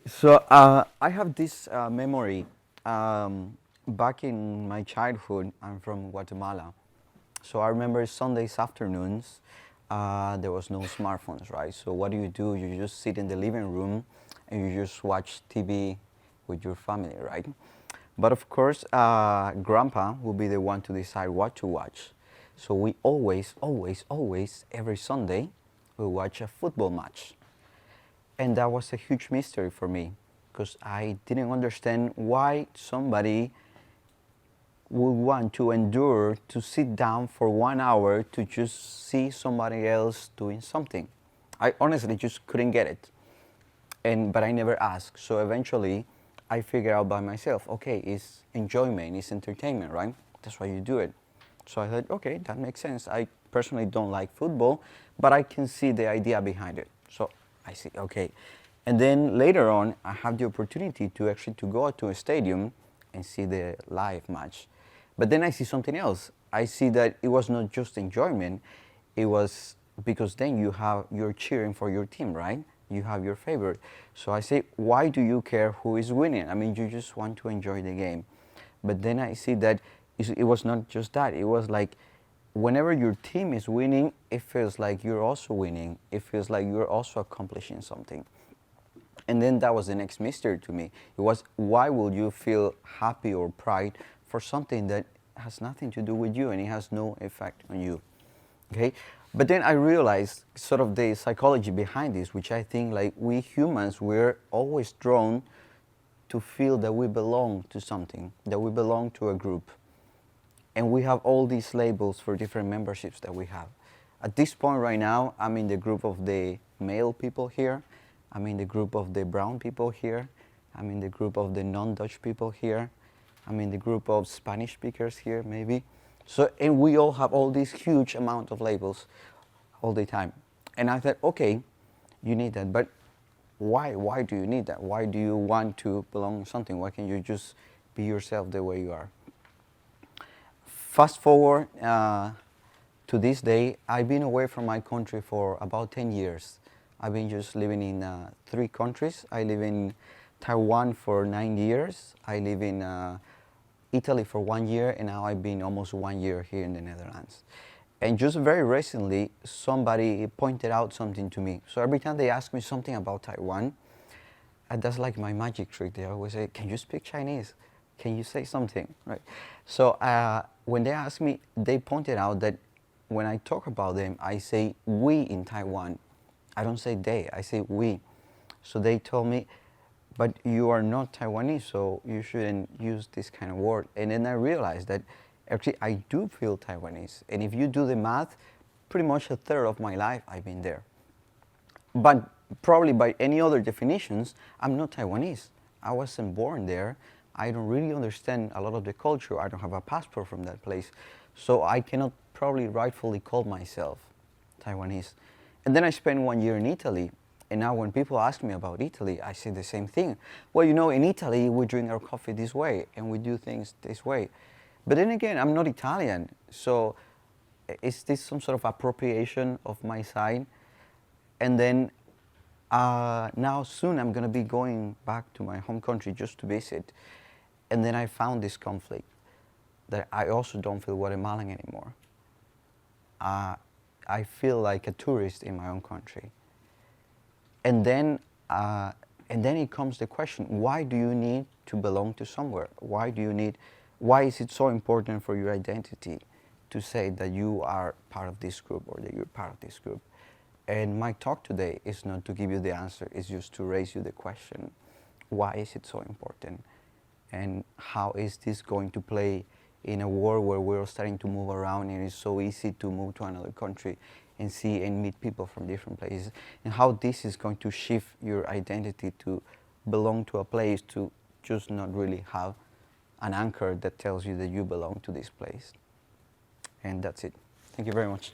So I have this memory. Back in my childhood, I'm from Guatemala. So I remember Sundays afternoons, there was no smartphones, right? So what do? You just sit in the living room and you just watch TV with your family, right? But of course, Grandpa will be the one to decide what to watch. So we always, every Sunday, we watch a football match. And that was a huge mystery for me because I didn't understand why somebody would want to endure to sit down for 1 hour to just see somebody else doing something. I honestly just couldn't get it. But I never asked. So eventually I figured out by myself, okay, it's enjoyment, it's entertainment, right? That's why you do it. So I thought, okay, that makes sense. I personally don't like football, but I can see the idea behind it. So I see, okay. And then later on, I have the opportunity to actually to go to a stadium and see the live match. But then I see something else. I see that it was not just enjoyment, it was because then you're cheering for your team, right? You have your favorite. So I say, why do you care who is winning? I mean, you just want to enjoy the game. But then I see that it was not just that. It was like whenever your team is winning, it feels like you're also winning. It feels like you're also accomplishing something. And then that was the next mystery to me. It was, why will you feel happy or pride for something that has nothing to do with you and it has no effect on you? Okay? But then I realized sort of the psychology behind this, which I think like we humans, we're always drawn to feel that we belong to something, that we belong to a group. And we have all these labels for different memberships that we have. At this point right now, I'm in the group of the male people here. I'm in the group of the brown people here. I'm in the group of the non-Dutch people here. I'm in the group of Spanish speakers here, maybe. So, and we all have all this huge amount of labels all the time. And I thought, okay, you need that, but why? Why do you need that? Why do you want to belong to something? Why can't you just be yourself the way you are? Fast forward to this day, I've been away from my country for about 10 years. I've been just living in 3 countries. I live in Taiwan for 9 years. I live in Italy for 1 year, and now I've been almost 1 year here in the Netherlands. And just very recently, somebody pointed out something to me. So every time they ask me something about Taiwan, that's like my magic trick. They always say, can you speak Chinese? Can you say something? Right. So when they asked me, they pointed out that when I talk about them, I say we in Taiwan. I don't say they, I say we. So they told me, but you are not Taiwanese, so you shouldn't use this kind of word. And then I realized that actually I do feel Taiwanese. And if you do the math, pretty much a third of my life I've been there. But probably by any other definitions, I'm not Taiwanese. I wasn't born there. I don't really understand a lot of the culture. I don't have a passport from that place. So I cannot probably rightfully call myself Taiwanese. And then I spent 1 year in Italy. And now when people ask me about Italy, I say the same thing. Well, you know, in Italy, we drink our coffee this way and we do things this way. But then again, I'm not Italian. So is this some sort of appropriation of my side? And then now soon I'm going to be going back to my home country just to visit. And then I found this conflict that I also don't feel Guatemalan anymore. I feel like a tourist in my own country. And then it comes the question, why do you need to belong to somewhere? Why is it so important for your identity to say that you are part of this group or that you're part of this group? And my talk today is not to give you the answer, it's just to raise you the question, why is it so important? And how is this going to play in a world where we're starting to move around and it's so easy to move to another country and see and meet people from different places, and how this is going to shift your identity to belong to a place, to just not really have an anchor that tells you that you belong to this place. And that's it. Thank you very much.